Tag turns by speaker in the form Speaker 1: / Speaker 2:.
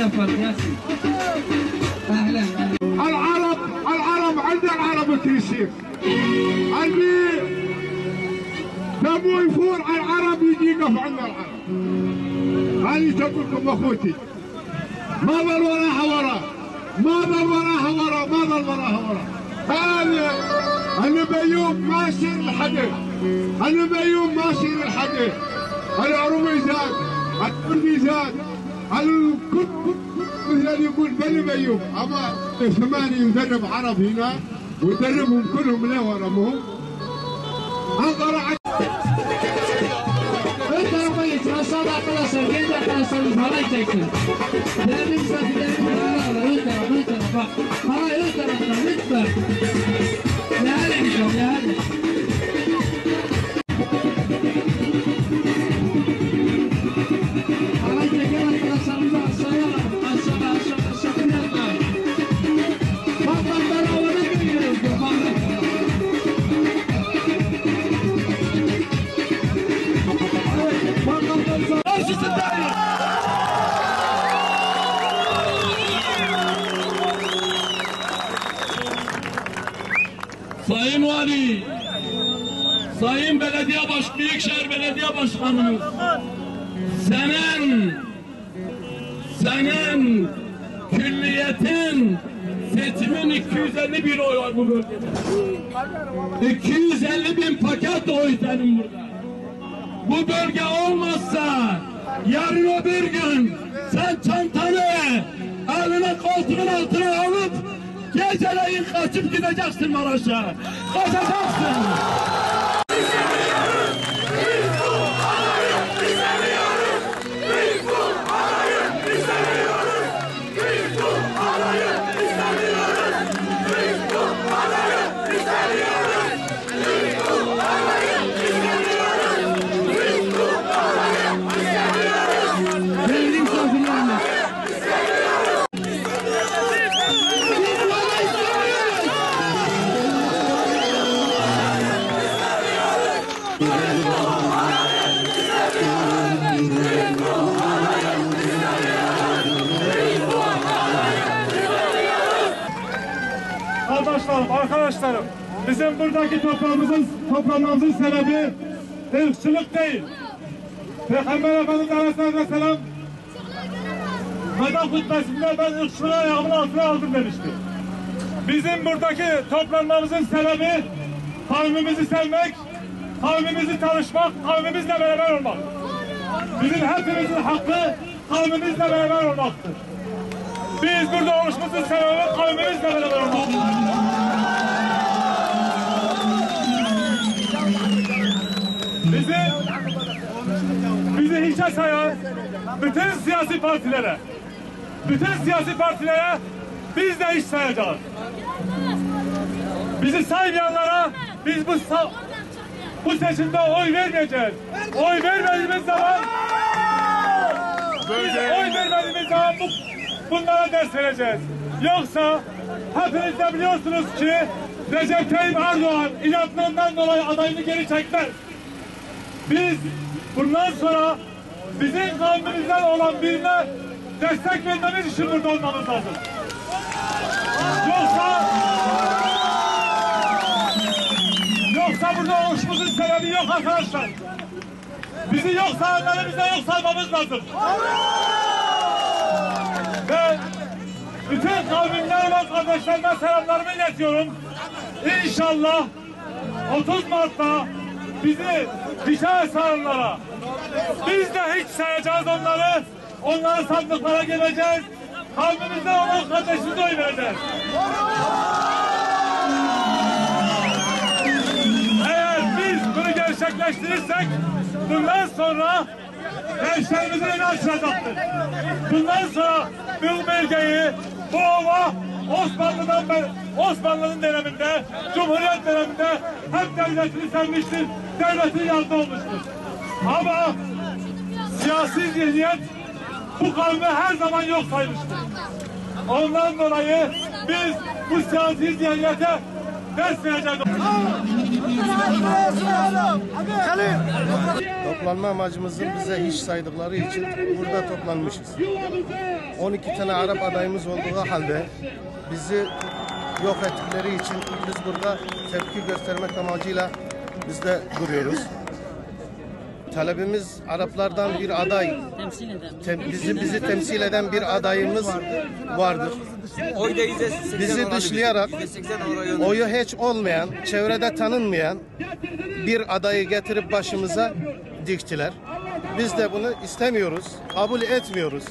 Speaker 1: تفضل ياسين. اهلا.
Speaker 2: العرب عند العرب تيسير. اللي تبغوا يفور على العرب يجي يقف عند العرب. هذه تقول لكم اخوتي. ما ظل وراها ورا. ما ظل وراها ورا. ما ظل وراها ورا. هذا البيوم ماشي للحديد. البيوم ماشي للحديد. العروبي زاد. الكردي زاد. الكل مثل يقول بني بيوم. اما 8 مدرب عرب هنا ويدربهم كلهم ليه ورا مو انظر
Speaker 1: Ön tarafa sağda arkadaşlar, genç arkadaşlarımız halay çeksin. Değerli misafirlerimiz ön tarafa. Halay ön tarafta lütfen. Değerli. Halay çeken arkadaşlarımızı aşağıya yapmayın. Bakmakları havada görüyoruz.
Speaker 3: Sayın Vali, Sayın Büyükşehir Belediye Başkanımız, senin külliyetin seçimin 251 oy var bu bölgede. 250.000 paket oy senin burada. Bu bölge olmazsa yarın öbür gün sen çantanı eline koltuğun altına alıp geceleyin kaçıp gideceksin Maraş'a. Kaçacaksın.
Speaker 4: Arkadaşlarım, bizim buradaki toplanmamızın sebebi ırkçılık değil. Peygamber Efendimiz Aleyhisselam Veda hutbesinde ben ırkçılığı ayağımın altına aldım demişti. Bizim buradaki toplanmamızın sebebi kavmimizi sevmek, kavmimizi tanışmak, kavmimizle beraber olmak. Bizim hepimizin hakkı kavmimizle beraber olmaktır. Biz burada oluşumuzun sebebi kavmimizle beraber olmaktır. Bizi hiçe sayan bütün siyasi partilere biz de hiç sayacağız. Bizi saymayanlara biz bu seçimde oy vermeyeceğiz. Oy vermediğimiz zaman bunlara ders vereceğiz. Yoksa hepiniz de biliyorsunuz ki Recep Tayyip Erdoğan inatlığından dolayı adayını geri çekmez. Biz bundan sonra bizim kavmimizden olan birine destek vermemiz için burada olmamız lazım. Yoksa burada oluşumuzun sebebi yok arkadaşlar. Bizi yok sayanları bize yok saymamız lazım. Ve bütün kavmimden olan kardeşlerime selamlarımı iletiyorum. İnşallah 30 Mart'ta bizi dışarı sayanlara biz de hiç sayacağız onları. Onları sandıklara geleceğiz. Kavmimizde olan kardeşimize oy vereceğiz. Eğer biz bunu gerçekleştirirsek bundan sonra gençlerimize yine açılacaktır. Bundan sonra bu bölgeyi, bu ova Osmanlı'nın döneminde, Cumhuriyet döneminde hep devletini sevmiştir, devletin yanında olmuştur. Ama siyasi zihniyet bu kavmi her zaman yok saymıştır. Ondan dolayı biz bu siyasi zihniyete ders vereceğiz.
Speaker 5: Toplanma amacımızın bize hiç saydıkları için burada toplanmışız. 12 tane Arap adayımız olduğu halde bizi yok ettikleri için biz burada tepki göstermek amacıyla biz de duruyoruz. Talebimiz Araplardan bir aday, bizi temsil eden bir adayımız vardır. Bizi dışlayarak oyu hiç olmayan, çevrede tanınmayan bir adayı getirip başımıza diktiler. Biz de bunu istemiyoruz, kabul etmiyoruz.